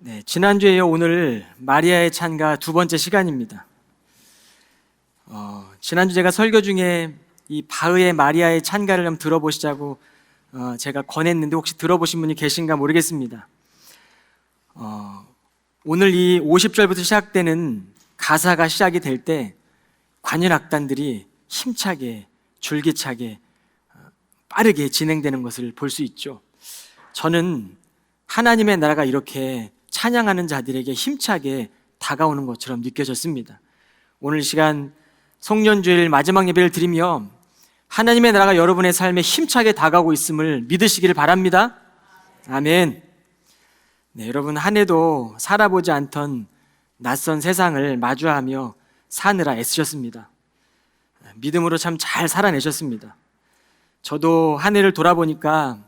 네, 지난주에 이어 오늘 마리아의 찬가 두 번째 시간입니다. 지난주 제가 설교 중에 이 바흐의 마리아의 찬가를 좀 들어보시자고 제가 권했는데 혹시 들어보신 분이 계신가 모르겠습니다. 오늘 이 50절부터 시작되는 가사가 시작이 될 때 관현 악단들이 힘차게 줄기차게 빠르게 진행되는 것을 볼 수 있죠. 저는 하나님의 나라가 이렇게 찬양하는 자들에게 힘차게 다가오는 것처럼 느껴졌습니다. 오늘 시간 송년주일 마지막 예배를 드리며 하나님의 나라가 여러분의 삶에 힘차게 다가오고 있음을 믿으시기를 바랍니다. 아멘. 네, 여러분 한 해도 살아보지 않던 낯선 세상을 마주하며 사느라 애쓰셨습니다. 믿음으로 참 잘 살아내셨습니다. 저도 한 해를 돌아보니까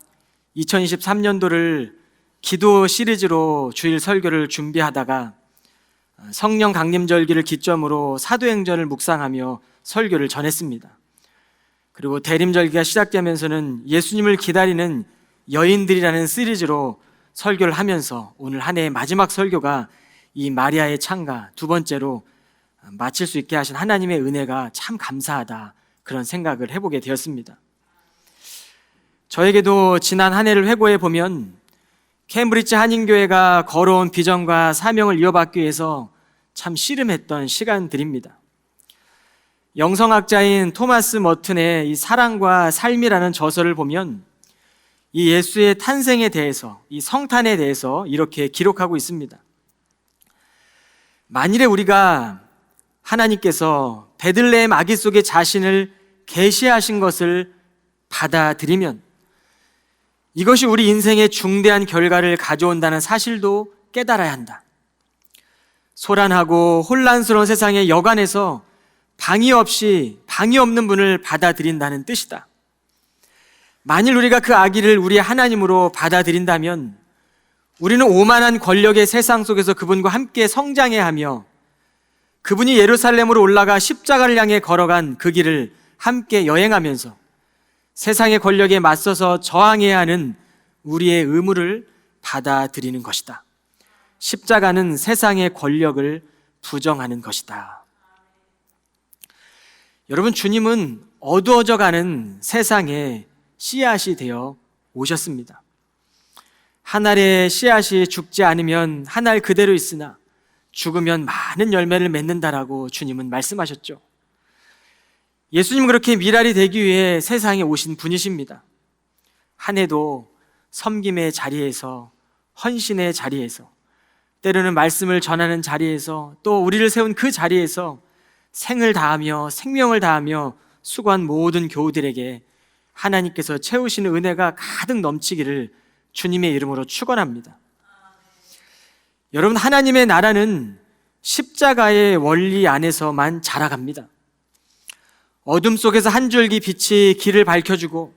2023년도를 기도 시리즈로 주일 설교를 준비하다가 성령 강림절기를 기점으로 사도행전을 묵상하며 설교를 전했습니다. 그리고 대림절기가 시작되면서는 예수님을 기다리는 여인들이라는 시리즈로 설교를 하면서 오늘 한 해의 마지막 설교가 이 마리아의 찬가 두 번째로 마칠 수 있게 하신 하나님의 은혜가 참 감사하다, 그런 생각을 해보게 되었습니다. 저에게도 지난 한 해를 회고해 보면 케임브리지 한인교회가 걸어온 비전과 사명을 이어받기 위해서 참 씨름했던 시간들입니다. 영성학자인 토마스 머튼의 이 사랑과 삶이라는 저서를 보면 이 예수의 탄생에 대해서, 이 성탄에 대해서 이렇게 기록하고 있습니다. 만일에 우리가 하나님께서 베들레헴 아기 속에 자신을 계시하신 것을 받아들이면 이것이 우리 인생에 중대한 결과를 가져온다는 사실도 깨달아야 한다. 소란하고 혼란스러운 세상의 여간에서 방해 없는 분을 받아들인다는 뜻이다. 만일 우리가 그 아기를 우리의 하나님으로 받아들인다면 우리는 오만한 권력의 세상 속에서 그분과 함께 성장해야 하며 그분이 예루살렘으로 올라가 십자가를 향해 걸어간 그 길을 함께 여행하면서 세상의 권력에 맞서서 저항해야 하는 우리의 의무를 받아들이는 것이다. 십자가는 세상의 권력을 부정하는 것이다. 여러분, 주님은 어두워져가는 세상에 씨앗이 되어 오셨습니다. 한 알의 씨앗이 죽지 않으면 한 알 그대로 있으나 죽으면 많은 열매를 맺는다라고 주님은 말씀하셨죠. 예수님은 그렇게 미랄이 되기 위해 세상에 오신 분이십니다. 한 해도 섬김의 자리에서, 헌신의 자리에서, 때로는 말씀을 전하는 자리에서, 또 우리를 세운 그 자리에서 생을 다하며 생명을 다하며 수고한 모든 교우들에게 하나님께서 채우시는 은혜가 가득 넘치기를 주님의 이름으로 축원합니다. 여러분, 하나님의 나라는 십자가의 원리 안에서만 자라갑니다. 어둠 속에서 한 줄기 빛이 길을 밝혀주고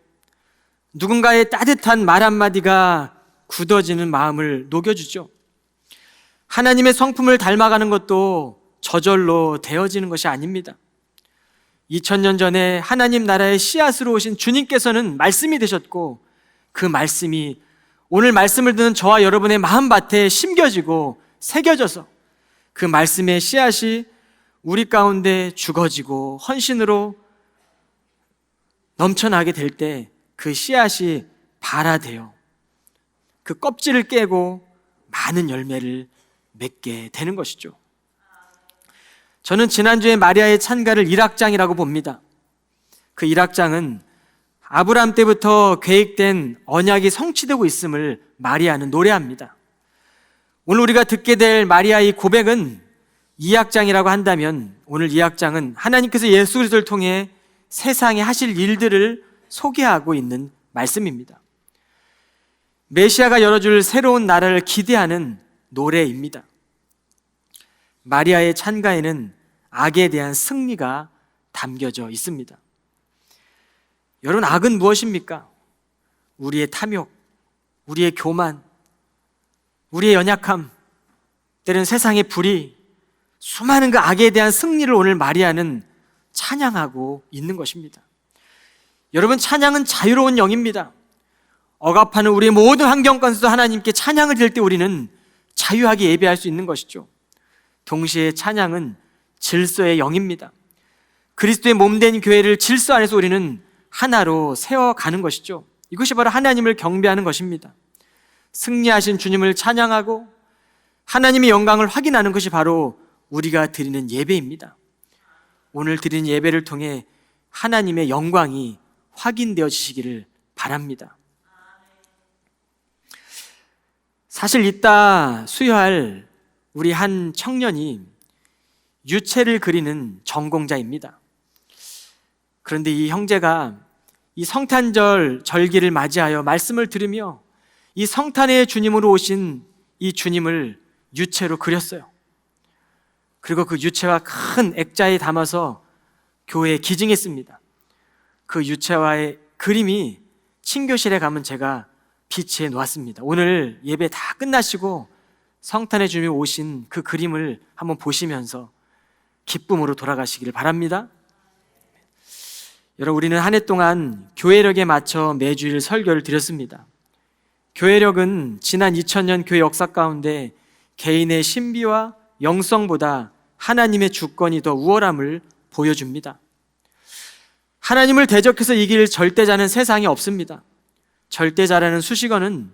누군가의 따뜻한 말 한마디가 굳어지는 마음을 녹여주죠. 하나님의 성품을 닮아가는 것도 저절로 되어지는 것이 아닙니다. 2000년 전에 하나님 나라의 씨앗으로 오신 주님께서는 말씀이 되셨고 그 말씀이 오늘 말씀을 듣는 저와 여러분의 마음밭에 심겨지고 새겨져서 그 말씀의 씨앗이 우리 가운데 죽어지고 헌신으로 넘쳐나게 될 때 그 씨앗이 발화되어 그 껍질을 깨고 많은 열매를 맺게 되는 것이죠. 저는 지난주에 마리아의 찬가를 1악장이라고 봅니다. 그 1악장은 아브라함 때부터 계획된 언약이 성취되고 있음을 마리아는 노래합니다. 오늘 우리가 듣게 될 마리아의 고백은 2악장이라고 한다면 오늘 2악장은 하나님께서 예수 그리스도를 통해 세상에 하실 일들을 소개하고 있는 말씀입니다. 메시아가 열어줄 새로운 나라를 기대하는 노래입니다. 마리아의 찬가에는 악에 대한 승리가 담겨져 있습니다. 여러분, 악은 무엇입니까? 우리의 탐욕, 우리의 교만, 우리의 연약함, 때로는 세상의 불의, 수많은 그 악에 대한 승리를 오늘 마리아는 찬양하고 있는 것입니다. 여러분, 찬양은 자유로운 영입니다. 억압하는 우리의 모든 환경 가운데서 하나님께 찬양을 드릴 때 우리는 자유하게 예배할 수 있는 것이죠. 동시에 찬양은 질서의 영입니다. 그리스도의 몸된 교회를 질서 안에서 우리는 하나로 세워가는 것이죠. 이것이 바로 하나님을 경배하는 것입니다. 승리하신 주님을 찬양하고 하나님의 영광을 확인하는 것이 바로 우리가 드리는 예배입니다. 오늘 드리는 예배를 통해 하나님의 영광이 확인되어지시기를 바랍니다. 사실 이따 수여할 우리 한 청년이 유체를 그리는 전공자입니다. 그런데 이 형제가 이 성탄절 절기를 맞이하여 말씀을 들으며 이 성탄의 주님으로 오신 이 주님을 유체로 그렸어요. 그리고 그 유체와 큰 액자에 담아서 교회에 기증했습니다. 그 유체와의 그림이 친교실에 가면 제가 비치해 놓았습니다. 오늘 예배 다 끝나시고 성탄의 주님이 오신 그 그림을 한번 보시면서 기쁨으로 돌아가시기를 바랍니다. 여러분, 우리는 한 해 동안 교회력에 맞춰 매주일 설교를 드렸습니다. 교회력은 지난 2000년 교회 역사 가운데 개인의 신비와 영성보다 하나님의 주권이 더 우월함을 보여줍니다. 하나님을 대적해서 이길 절대자는 세상에 없습니다. 절대자라는 수식어는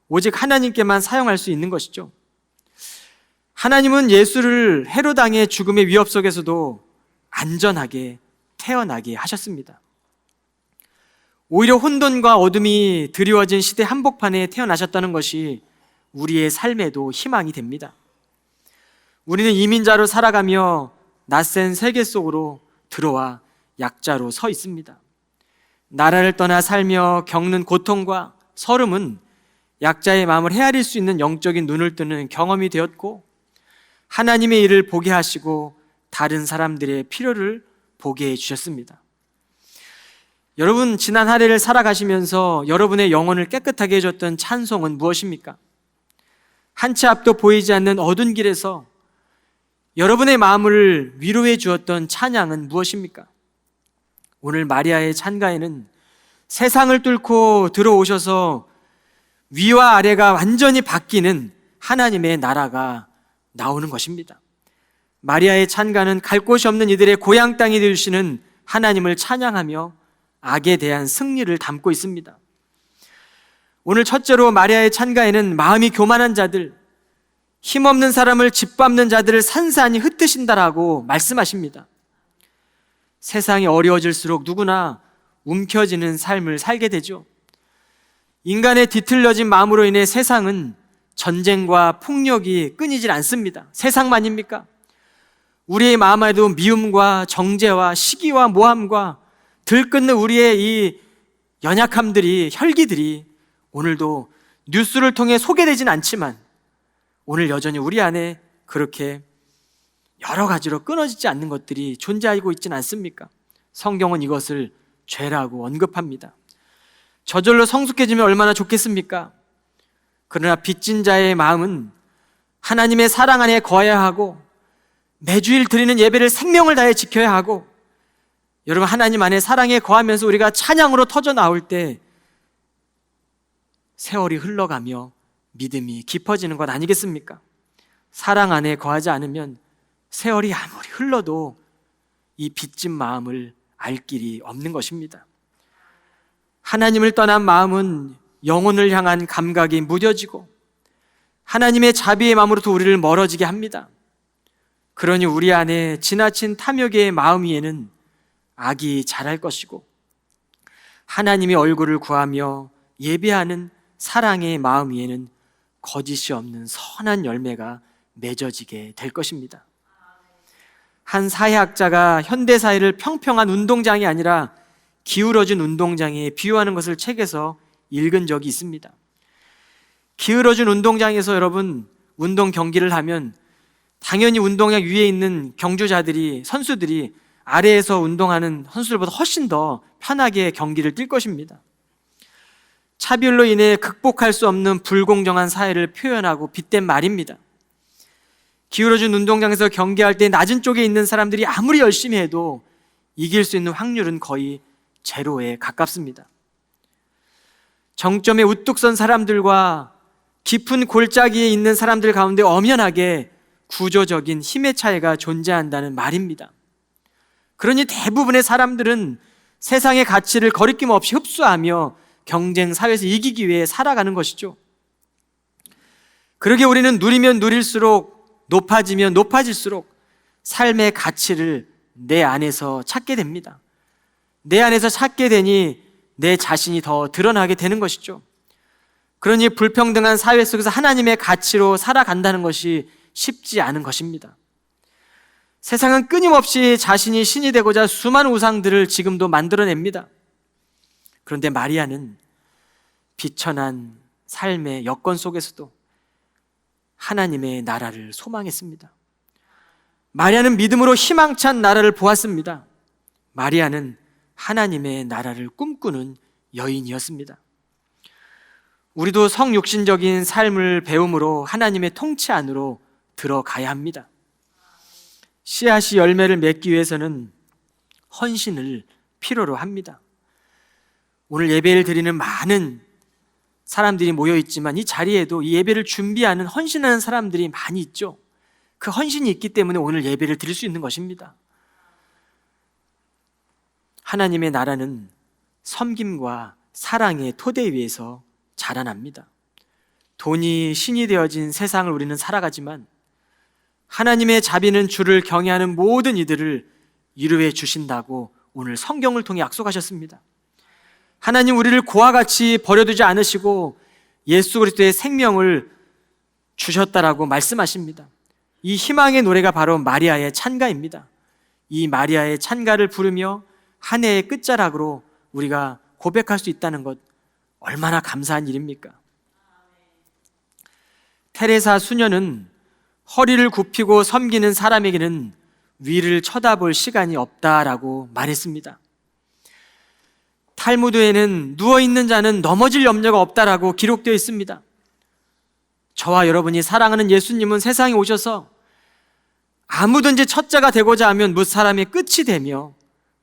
오직 하나님께만 사용할 수 있는 것이죠. 하나님은 예수를 헤로당의 죽음의 위협 속에서도 안전하게 태어나게 하셨습니다. 오히려 혼돈과 어둠이 드리워진 시대 한복판에 태어나셨다는 것이 우리의 삶에도 희망이 됩니다. 우리는 이민자로 살아가며 낯선 세계 속으로 들어와 약자로 서 있습니다. 나라를 떠나 살며 겪는 고통과 서름은 약자의 마음을 헤아릴 수 있는 영적인 눈을 뜨는 경험이 되었고, 하나님의 일을 보게 하시고 다른 사람들의 필요를 보게 해주셨습니다. 여러분, 지난 한 해를 살아가시면서 여러분의 영혼을 깨끗하게 해줬던 찬송은 무엇입니까? 한 치 앞도 보이지 않는 어두운 길에서 여러분의 마음을 위로해 주었던 찬양은 무엇입니까? 오늘 마리아의 찬가에는 세상을 뚫고 들어오셔서 위와 아래가 완전히 바뀌는 하나님의 나라가 나오는 것입니다. 마리아의 찬가는 갈 곳이 없는 이들의 고향 땅이 되주시는 하나님을 찬양하며 악에 대한 승리를 담고 있습니다. 오늘 첫째로 마리아의 찬가에는 마음이 교만한 자들, 힘없는 사람을 짓밟는 자들을 산산히 흩으신다라고 말씀하십니다. 세상이 어려워질수록 누구나 움켜쥐는 삶을 살게 되죠. 인간의 뒤틀려진 마음으로 인해 세상은 전쟁과 폭력이 끊이질 않습니다. 세상만입니까? 우리의 마음에도 미움과 정죄와 시기와 모함과 들끓는 우리의 이 연약함들이, 혈기들이 오늘도 뉴스를 통해 소개되진 않지만 오늘 여전히 우리 안에 그렇게 여러 가지로 끊어지지 않는 것들이 존재하고 있지는 않습니까? 성경은 이것을 죄라고 언급합니다. 저절로 성숙해지면 얼마나 좋겠습니까? 그러나 빚진 자의 마음은 하나님의 사랑 안에 거해야 하고 매주일 드리는 예배를 생명을 다해 지켜야 하고, 여러분, 하나님 안에 사랑에 거하면서 우리가 찬양으로 터져 나올 때 세월이 흘러가며 믿음이 깊어지는 것 아니겠습니까? 사랑 안에 거하지 않으면 세월이 아무리 흘러도 이 빚진 마음을 알 길이 없는 것입니다. 하나님을 떠난 마음은 영혼을 향한 감각이 무뎌지고 하나님의 자비의 마음으로부터 우리를 멀어지게 합니다. 그러니 우리 안에 지나친 탐욕의 마음 위에는 악이 자랄 것이고, 하나님의 얼굴을 구하며 예배하는 사랑의 마음 위에는 거짓이 없는 선한 열매가 맺어지게 될 것입니다. 한 사회학자가 현대사회를 평평한 운동장이 아니라 기울어진 운동장에 비유하는 것을 책에서 읽은 적이 있습니다. 기울어진 운동장에서 여러분, 운동 경기를 하면 당연히 운동장 위에 있는 경주자들이, 선수들이 아래에서 운동하는 선수들보다 훨씬 더 편하게 경기를 뛸 것입니다. 차별로 인해 극복할 수 없는 불공정한 사회를 표현하고 빗댄 말입니다. 기울어진 운동장에서 경기할 때 낮은 쪽에 있는 사람들이 아무리 열심히 해도 이길 수 있는 확률은 거의 제로에 가깝습니다. 정점에 우뚝 선 사람들과 깊은 골짜기에 있는 사람들 가운데 엄연하게 구조적인 힘의 차이가 존재한다는 말입니다. 그러니 대부분의 사람들은 세상의 가치를 거리낌 없이 흡수하며 경쟁 사회에서 이기기 위해 살아가는 것이죠. 그러게 우리는 누리면 누릴수록, 높아지면 높아질수록 삶의 가치를 내 안에서 찾게 됩니다. 내 안에서 찾게 되니 내 자신이 더 드러나게 되는 것이죠. 그러니 불평등한 사회 속에서 하나님의 가치로 살아간다는 것이 쉽지 않은 것입니다. 세상은 끊임없이 자신이 신이 되고자 수많은 우상들을 지금도 만들어냅니다. 그런데 마리아는 비천한 삶의 여건 속에서도 하나님의 나라를 소망했습니다. 마리아는 믿음으로 희망찬 나라를 보았습니다. 마리아는 하나님의 나라를 꿈꾸는 여인이었습니다. 우리도 성육신적인 삶을 배움으로 하나님의 통치 안으로 들어가야 합니다. 씨앗이 열매를 맺기 위해서는 헌신을 필요로 합니다. 오늘 예배를 드리는 많은 사람들이 모여 있지만 이 자리에도 이 예배를 준비하는 헌신하는 사람들이 많이 있죠. 그 헌신이 있기 때문에 오늘 예배를 드릴 수 있는 것입니다. 하나님의 나라는 섬김과 사랑의 토대 위에서 자라납니다. 돈이 신이 되어진 세상을 우리는 살아가지만 하나님의 자비는 주를 경외하는 모든 이들을 위로해 주신다고 오늘 성경을 통해 약속하셨습니다. 하나님 우리를 고와 같이 버려두지 않으시고 예수 그리스도의 생명을 주셨다라고 말씀하십니다. 이 희망의 노래가 바로 마리아의 찬가입니다. 이 마리아의 찬가를 부르며 한 해의 끝자락으로 우리가 고백할 수 있다는 것 얼마나 감사한 일입니까? 테레사 수녀는 허리를 굽히고 섬기는 사람에게는 위를 쳐다볼 시간이 없다라고 말했습니다. 탈무드에는 누워있는 자는 넘어질 염려가 없다라고 기록되어 있습니다. 저와 여러분이 사랑하는 예수님은 세상에 오셔서 아무든지 첫자가 되고자 하면 뭇사람의 끝이 되며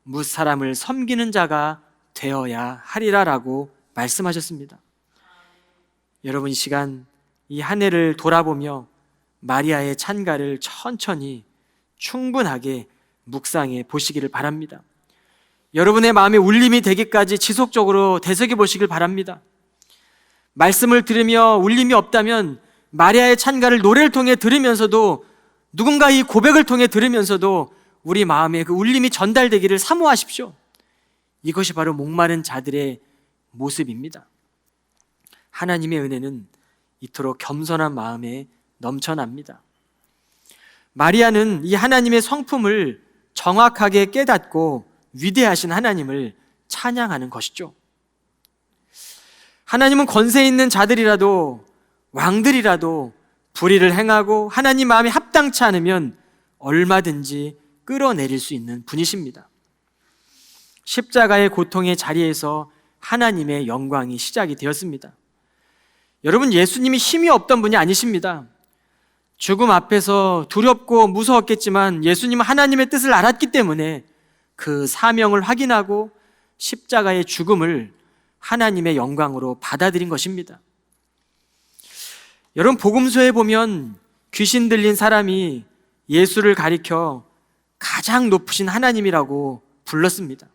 뭇사람을 섬기는 자가 되어야 하리라라고 말씀하셨습니다. 여러분 이 시간 이 한 해를 돌아보며 마리아의 찬가를 천천히 충분하게 묵상해 보시기를 바랍니다. 여러분의 마음에 울림이 되기까지 지속적으로 되새겨 보시길 바랍니다. 말씀을 들으며 울림이 없다면 마리아의 찬가를 노래를 통해 들으면서도 누군가 이 고백을 통해 들으면서도 우리 마음에 그 울림이 전달되기를 사모하십시오. 이것이 바로 목마른 자들의 모습입니다. 하나님의 은혜는 이토록 겸손한 마음에 넘쳐납니다. 마리아는 이 하나님의 성품을 정확하게 깨닫고 위대하신 하나님을 찬양하는 것이죠. 하나님은 권세 있는 자들이라도 왕들이라도 불의를 행하고 하나님 마음에 합당치 않으면 얼마든지 끌어내릴 수 있는 분이십니다. 십자가의 고통의 자리에서 하나님의 영광이 시작이 되었습니다. 여러분, 예수님이 힘이 없던 분이 아니십니다. 죽음 앞에서 두렵고 무서웠겠지만 예수님은 하나님의 뜻을 알았기 때문에 그 사명을 확인하고 십자가의 죽음을 하나님의 영광으로 받아들인 것입니다. 여러분, 복음서에 보면 귀신 들린 사람이 예수를 가리켜 가장 높으신 하나님이라고 불렀습니다.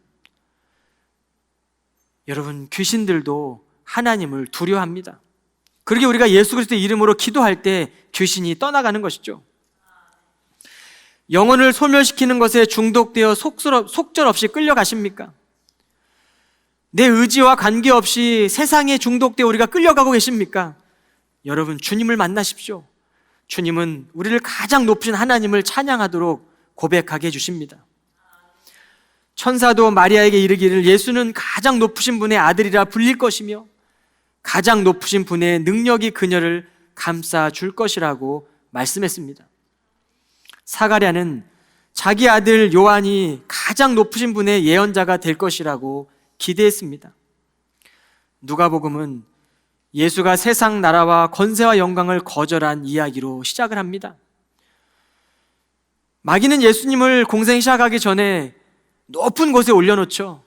여러분, 귀신들도 하나님을 두려워합니다. 그러게 우리가 예수 그리스도의 이름으로 기도할 때 귀신이 떠나가는 것이죠. 영혼을 소멸시키는 것에 중독되어 속절없이 끌려가십니까? 내 의지와 관계없이 세상에 중독되어 우리가 끌려가고 계십니까? 여러분, 주님을 만나십시오. 주님은 우리를 가장 높으신 하나님을 찬양하도록 고백하게 해주십니다. 천사도 마리아에게 이르기를 예수는 가장 높으신 분의 아들이라 불릴 것이며 가장 높으신 분의 능력이 그녀를 감싸 줄 것이라고 말씀했습니다. 사가랴는 자기 아들 요한이 가장 높으신 분의 예언자가 될 것이라고 기대했습니다. 누가복음은 예수가 세상 나라와 권세와 영광을 거절한 이야기로 시작을 합니다. 마귀는 예수님을 공생 시작하기 전에 높은 곳에 올려놓죠.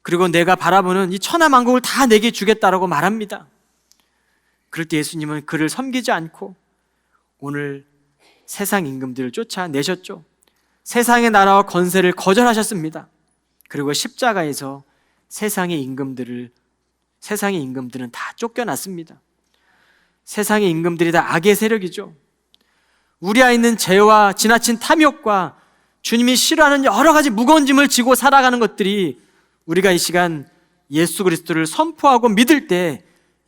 그리고 내가 바라보는 이 천하만국을 다 내게 주겠다라고 말합니다. 그럴 때 예수님은 그를 섬기지 않고 오늘 세상 임금들을 쫓아내셨죠. 세상의 나라와 권세를 거절하셨습니다. 그리고 십자가에서 세상의 임금들은 다 쫓겨났습니다. 세상의 임금들이 다 악의 세력이죠. 우리 안에 있는 죄와 지나친 탐욕과 주님이 싫어하는 여러 가지 무거운 짐을 지고 살아가는 것들이 우리가 이 시간 예수 그리스도를 선포하고 믿을 때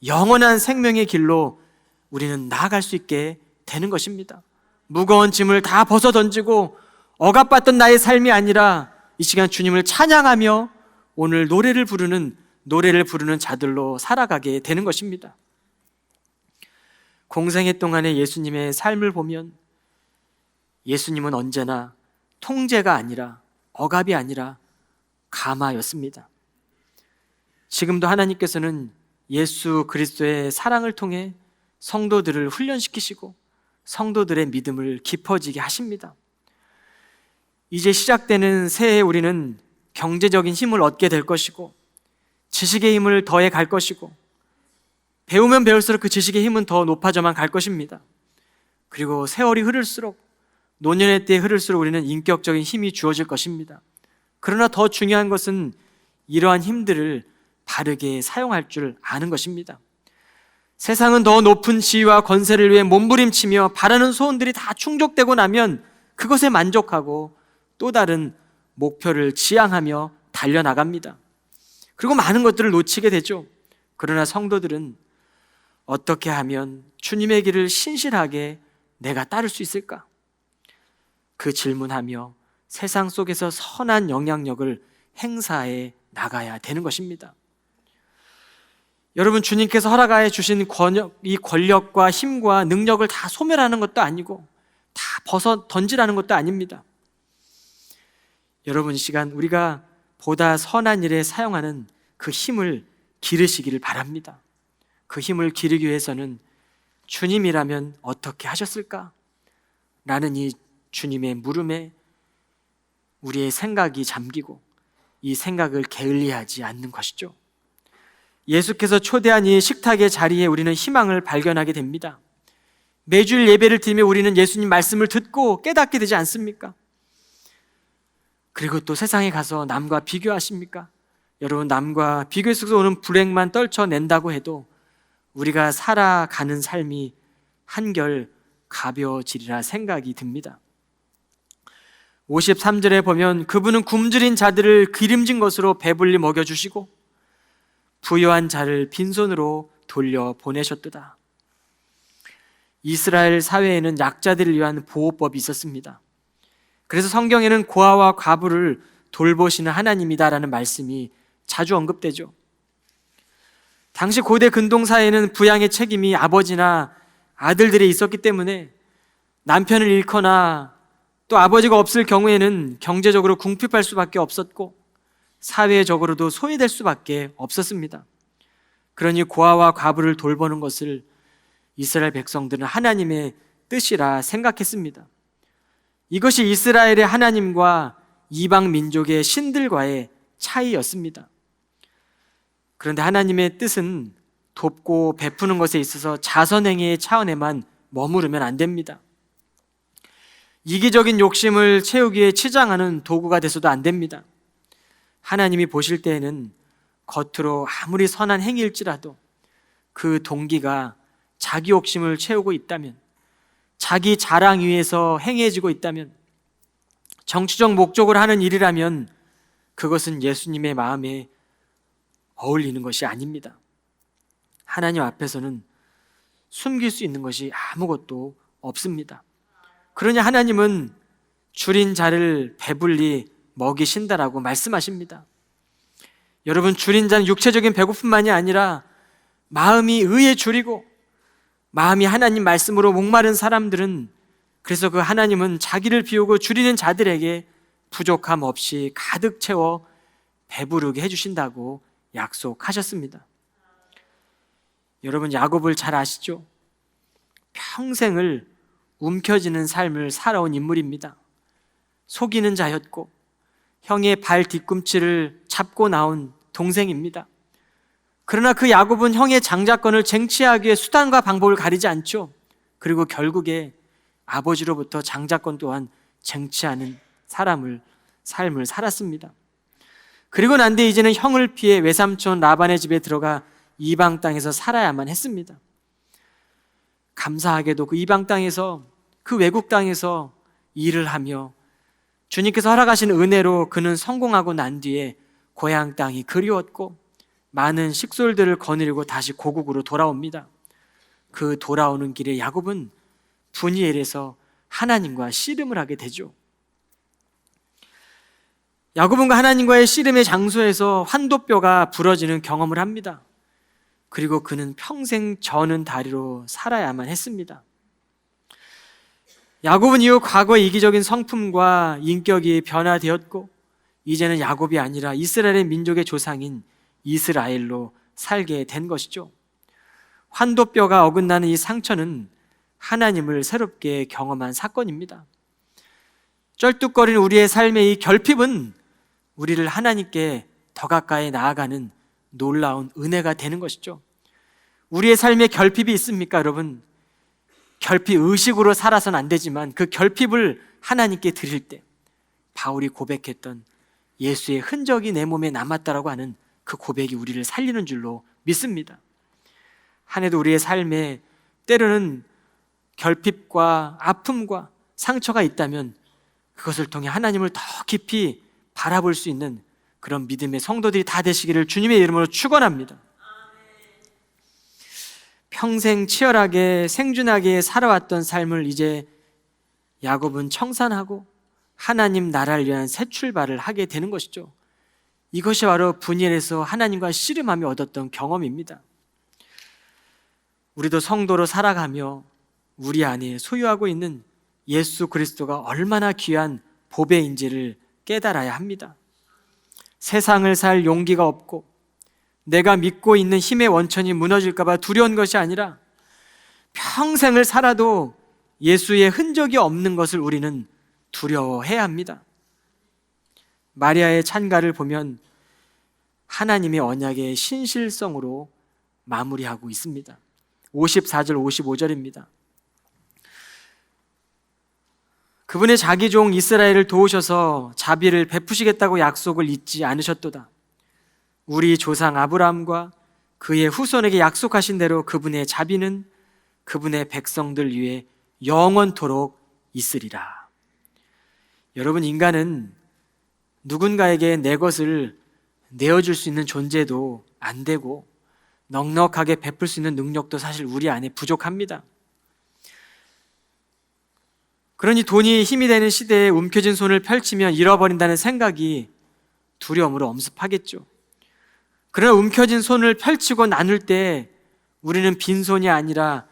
영원한 생명의 길로 우리는 나아갈 수 있게 되는 것입니다. 무거운 짐을 다 벗어 던지고 억압받던 나의 삶이 아니라 이 시간 주님을 찬양하며 오늘 노래를 부르는 자들로 살아가게 되는 것입니다. 공생애 동안의 예수님의 삶을 보면 예수님은 언제나 통제가 아니라 억압이 아니라 감화였습니다. 지금도 하나님께서는 예수 그리스도의 사랑을 통해 성도들을 훈련시키시고 성도들의 믿음을 깊어지게 하십니다. 이제 시작되는 새해에 우리는 경제적인 힘을 얻게 될 것이고 지식의 힘을 더해 갈 것이고 배우면 배울수록 그 지식의 힘은 더 높아져만 갈 것입니다. 그리고 세월이 흐를수록 노년의 때에 흐를수록 우리는 인격적인 힘이 주어질 것입니다. 그러나 더 중요한 것은 이러한 힘들을 바르게 사용할 줄 아는 것입니다. 세상은 더 높은 지위와 권세를 위해 몸부림치며 바라는 소원들이 다 충족되고 나면 그것에 만족하고 또 다른 목표를 지향하며 달려나갑니다. 그리고 많은 것들을 놓치게 되죠. 그러나 성도들은 어떻게 하면 주님의 길을 신실하게 내가 따를 수 있을까? 그 질문하며 세상 속에서 선한 영향력을 행사해 나가야 되는 것입니다. 여러분, 주님께서 허락하여 주신 이 권력과 힘과 능력을 다 소멸하는 것도 아니고 다 벗어 던지라는 것도 아닙니다. 여러분, 이 시간 우리가 보다 선한 일에 사용하는 그 힘을 기르시기를 바랍니다. 그 힘을 기르기 위해서는 주님이라면 어떻게 하셨을까? 라는 이 주님의 물음에 우리의 생각이 잠기고 이 생각을 게을리하지 않는 것이죠. 예수께서 초대한 이 식탁의 자리에 우리는 희망을 발견하게 됩니다. 매주일 예배를 드리며 우리는 예수님 말씀을 듣고 깨닫게 되지 않습니까? 그리고 또 세상에 가서 남과 비교하십니까? 여러분, 남과 비교 속에서 오는 불행만 떨쳐낸다고 해도 우리가 살아가는 삶이 한결 가벼워지리라 생각이 듭니다. 53절에 보면 그분은 굶주린 자들을 기름진 것으로 배불리 먹여주시고 부유한 자를 빈손으로 돌려보내셨도다. 이스라엘 사회에는 약자들을 위한 보호법이 있었습니다. 그래서 성경에는 고아와 과부를 돌보시는 하나님이다라는 말씀이 자주 언급되죠. 당시 고대 근동사회에는 부양의 책임이 아버지나 아들들에 있었기 때문에 남편을 잃거나 또 아버지가 없을 경우에는 경제적으로 궁핍할 수밖에 없었고 사회적으로도 소외될 수밖에 없었습니다. 그러니 고아와 과부를 돌보는 것을 이스라엘 백성들은 하나님의 뜻이라 생각했습니다. 이것이 이스라엘의 하나님과 이방 민족의 신들과의 차이였습니다. 그런데 하나님의 뜻은 돕고 베푸는 것에 있어서 자선행위의 차원에만 머무르면 안 됩니다. 이기적인 욕심을 채우기 위해 치장하는 도구가 돼서도 안 됩니다. 하나님이 보실 때에는 겉으로 아무리 선한 행위일지라도 그 동기가 자기 욕심을 채우고 있다면, 자기 자랑 위해서 행해지고 있다면, 정치적 목적으로 하는 일이라면 그것은 예수님의 마음에 어울리는 것이 아닙니다. 하나님 앞에서는 숨길 수 있는 것이 아무것도 없습니다. 그러니 하나님은 줄인 자를 배불리 먹이신다라고 말씀하십니다. 여러분, 줄인 자는 육체적인 배고픔만이 아니라 마음이 의에 줄이고 마음이 하나님 말씀으로 목마른 사람들은, 그래서 그 하나님은 자기를 비우고 줄이는 자들에게 부족함 없이 가득 채워 배부르게 해주신다고 약속하셨습니다. 여러분, 야곱을 잘 아시죠? 평생을 움켜쥐는 삶을 살아온 인물입니다. 속이는 자였고 형의 발 뒤꿈치를 잡고 나온 동생입니다. 그러나 그 야곱은 형의 장자권을 쟁취하기 위해 수단과 방법을 가리지 않죠. 그리고 결국에 아버지로부터 장자권 또한 쟁취하는 삶을 살았습니다. 그리고 난 뒤에 이제는 형을 피해 외삼촌 라반의 집에 들어가 이방 땅에서 살아야만 했습니다. 감사하게도 그 이방 땅에서, 그 외국 땅에서 일을 하며 주님께서 허락하신 은혜로 그는 성공하고 난 뒤에 고향 땅이 그리웠고 많은 식솔들을 거느리고 다시 고국으로 돌아옵니다. 그 돌아오는 길에 야곱은 분이엘에서 하나님과 씨름을 하게 되죠. 야곱은 그 하나님과의 씨름의 장소에서 환도뼈가 부러지는 경험을 합니다. 그리고 그는 평생 저는 다리로 살아야만 했습니다. 야곱은 이후 과거의 이기적인 성품과 인격이 변화되었고 이제는 야곱이 아니라 이스라엘의 민족의 조상인 이스라엘로 살게 된 것이죠. 환도뼈가 어긋나는 이 상처는 하나님을 새롭게 경험한 사건입니다. 쩔뚝거리는 우리의 삶의 이 결핍은 우리를 하나님께 더 가까이 나아가는 놀라운 은혜가 되는 것이죠. 우리의 삶에 결핍이 있습니까, 여러분? 결핍 의식으로 살아서는 안 되지만 그 결핍을 하나님께 드릴 때 바울이 고백했던 예수의 흔적이 내 몸에 남았다라고 하는 그 고백이 우리를 살리는 줄로 믿습니다. 한 해도 우리의 삶에 때로는 결핍과 아픔과 상처가 있다면 그것을 통해 하나님을 더 깊이 바라볼 수 있는 그런 믿음의 성도들이 다 되시기를 주님의 이름으로 축원합니다. 평생 치열하게 생준하게 살아왔던 삶을 이제 야곱은 청산하고 하나님 나라를 위한 새 출발을 하게 되는 것이죠. 이것이 바로 분이엘에서 하나님과 씨름하며 얻었던 경험입니다. 우리도 성도로 살아가며 우리 안에 소유하고 있는 예수 그리스도가 얼마나 귀한 보배인지를 깨달아야 합니다. 세상을 살 용기가 없고 내가 믿고 있는 힘의 원천이 무너질까 봐 두려운 것이 아니라 평생을 살아도 예수의 흔적이 없는 것을 우리는 두려워해야 합니다. 마리아의 찬가를 보면 하나님의 언약의 신실성으로 마무리하고 있습니다. 54절 55절입니다. 그분의 자기 종 이스라엘을 도우셔서 자비를 베푸시겠다고 약속을 잊지 않으셨도다. 우리 조상 아브라함과 그의 후손에게 약속하신 대로 그분의 자비는 그분의 백성들 위해 영원토록 있으리라. 여러분, 인간은 누군가에게 내 것을 내어줄 수 있는 존재도 안 되고 넉넉하게 베풀 수 있는 능력도 사실 우리 안에 부족합니다. 그러니 돈이 힘이 되는 시대에 움켜쥔 손을 펼치면 잃어버린다는 생각이 두려움으로 엄습하겠죠. 그러나 움켜쥔 손을 펼치고 나눌 때 우리는 빈손이 아니라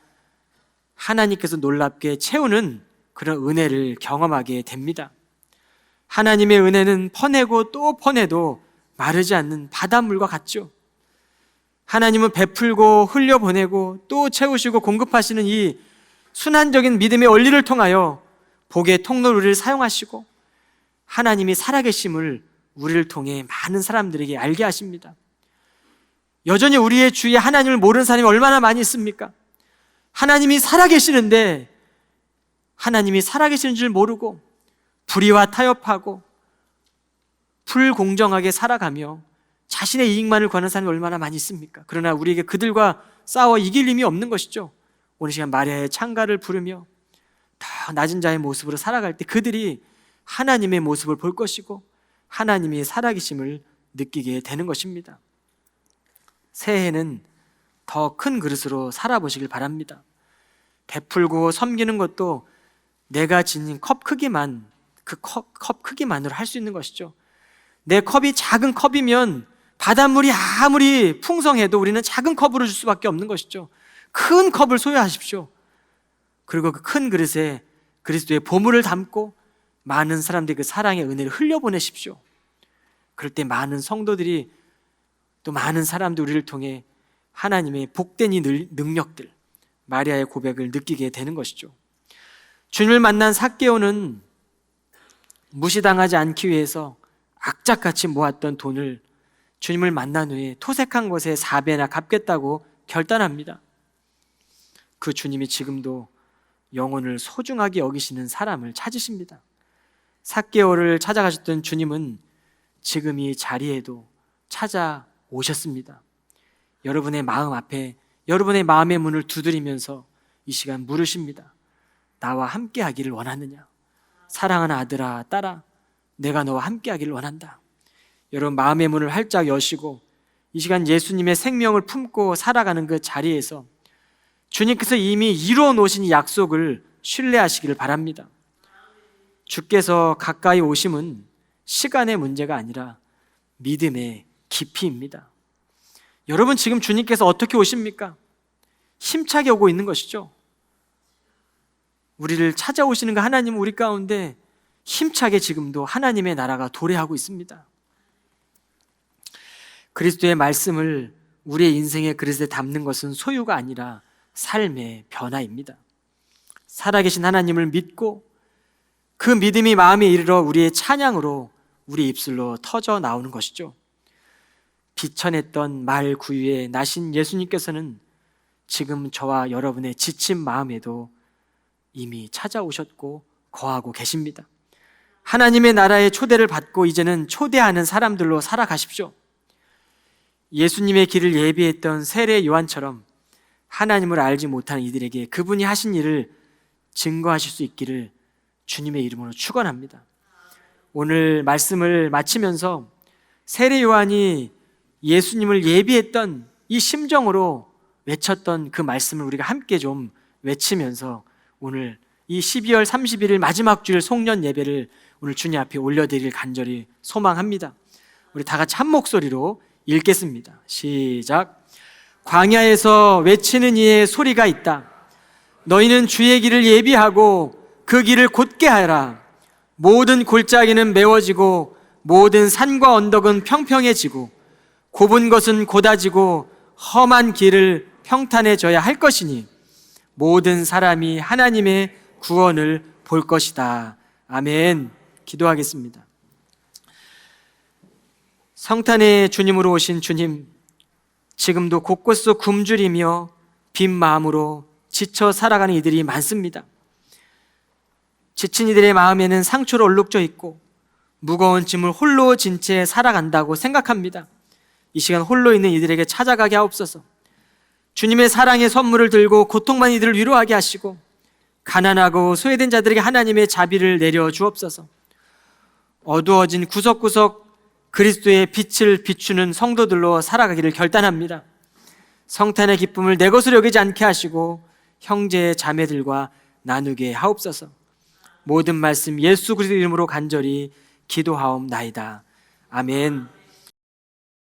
하나님께서 놀랍게 채우는 그런 은혜를 경험하게 됩니다. 하나님의 은혜는 퍼내고 또 퍼내도 마르지 않는 바닷물과 같죠. 하나님은 베풀고 흘려보내고 또 채우시고 공급하시는 이 순환적인 믿음의 원리를 통하여 복의 통로를 우리를 사용하시고 하나님이 살아계심을 우리를 통해 많은 사람들에게 알게 하십니다. 여전히 우리의 주위에 하나님을 모르는 사람이 얼마나 많이 있습니까? 하나님이 살아계시는데 하나님이 살아계시는 줄 모르고 불의와 타협하고 불공정하게 살아가며 자신의 이익만을 구하는 사람이 얼마나 많이 있습니까? 그러나 우리에게 그들과 싸워 이길 힘이 없는 것이죠. 오늘 시간 마리아의 찬가를 부르며 더 낮은 자의 모습으로 살아갈 때 그들이 하나님의 모습을 볼 것이고 하나님이 살아계심을 느끼게 되는 것입니다. 새해에는 더 큰 그릇으로 살아보시길 바랍니다. 베풀고 섬기는 것도 내가 지닌 컵 크기만, 그 컵 크기만으로 할 수 있는 것이죠. 내 컵이 작은 컵이면 바닷물이 아무리 풍성해도 우리는 작은 컵으로 줄 수밖에 없는 것이죠. 큰 컵을 소유하십시오. 그리고 그 큰 그릇에 그리스도의 보물을 담고 많은 사람들이 그 사랑의 은혜를 흘려보내십시오. 그럴 때 많은 성도들이 또 많은 사람들 우리를 통해 하나님의 복된 이 능력들, 마리아의 고백을 느끼게 되는 것이죠. 주님을 만난 삭개오는 무시당하지 않기 위해서 악착같이 모았던 돈을 주님을 만난 후에 토색한 것에 4배나 갚겠다고 결단합니다. 그 주님이 지금도 영혼을 소중하게 여기시는 사람을 찾으십니다. 삭개오를 찾아가셨던 주님은 지금 이 자리에도 찾아오셨습니다. 여러분의 마음 앞에 여러분의 마음의 문을 두드리면서 이 시간 물으십니다. 나와 함께 하기를 원하느냐? 사랑하는 아들아, 딸아, 내가 너와 함께 하기를 원한다. 여러분 마음의 문을 활짝 여시고 이 시간 예수님의 생명을 품고 살아가는 그 자리에서 주님께서 이미 이루어 놓으신 이 약속을 신뢰하시기를 바랍니다. 주께서 가까이 오심은 시간의 문제가 아니라 믿음의 깊이입니다. 여러분 지금 주님께서 어떻게 오십니까? 힘차게 오고 있는 것이죠. 우리를 찾아오시는 그 하나님은 우리 가운데 힘차게 지금도 하나님의 나라가 도래하고 있습니다. 그리스도의 말씀을 우리의 인생의 그릇에 담는 것은 소유가 아니라 삶의 변화입니다. 살아계신 하나님을 믿고 그 믿음이 마음에 이르러 우리의 찬양으로 우리 입술로 터져 나오는 것이죠. 비천했던 말 구유에 나신 예수님께서는 지금 저와 여러분의 지친 마음에도 이미 찾아오셨고 거하고 계십니다. 하나님의 나라의 초대를 받고 이제는 초대하는 사람들로 살아가십시오. 예수님의 길을 예비했던 세례 요한처럼 하나님을 알지 못하는 이들에게 그분이 하신 일을 증거하실 수 있기를 주님의 이름으로 축원합니다. 오늘 말씀을 마치면서 세례 요한이 예수님을 예비했던 이 심정으로 외쳤던 그 말씀을 우리가 함께 좀 외치면서 오늘 이 12월 31일 마지막 주일 송년 예배를 오늘 주님 앞에 올려드릴 간절히 소망합니다. 우리 다 같이 한 목소리로 읽겠습니다. 시작. 광야에서 외치는 이의 소리가 있다. 너희는 주의 길을 예비하고 그 길을 곧게 하라. 모든 골짜기는 메워지고 모든 산과 언덕은 평평해지고 좁은 것은 곧아지고 험한 길을 평탄해져야 할 것이니 모든 사람이 하나님의 구원을 볼 것이다. 아멘. 기도하겠습니다. 성탄의 주님으로 오신 주님, 지금도 곳곳으로 굶주리며 빈 마음으로 지쳐 살아가는 이들이 많습니다. 지친 이들의 마음에는 상처로 얼룩져 있고 무거운 짐을 홀로 진 채 살아간다고 생각합니다. 이 시간 홀로 있는 이들에게 찾아가게 하옵소서. 주님의 사랑의 선물을 들고 고통만 이들을 위로하게 하시고 가난하고 소외된 자들에게 하나님의 자비를 내려 주옵소서. 어두워진 구석구석 그리스도의 빛을 비추는 성도들로 살아가기를 결단합니다. 성탄의 기쁨을 내 것으로 여기지 않게 하시고 형제 자매들과 나누게 하옵소서. 모든 말씀 예수 그리스도 이름으로 간절히 기도하옵나이다. 아멘.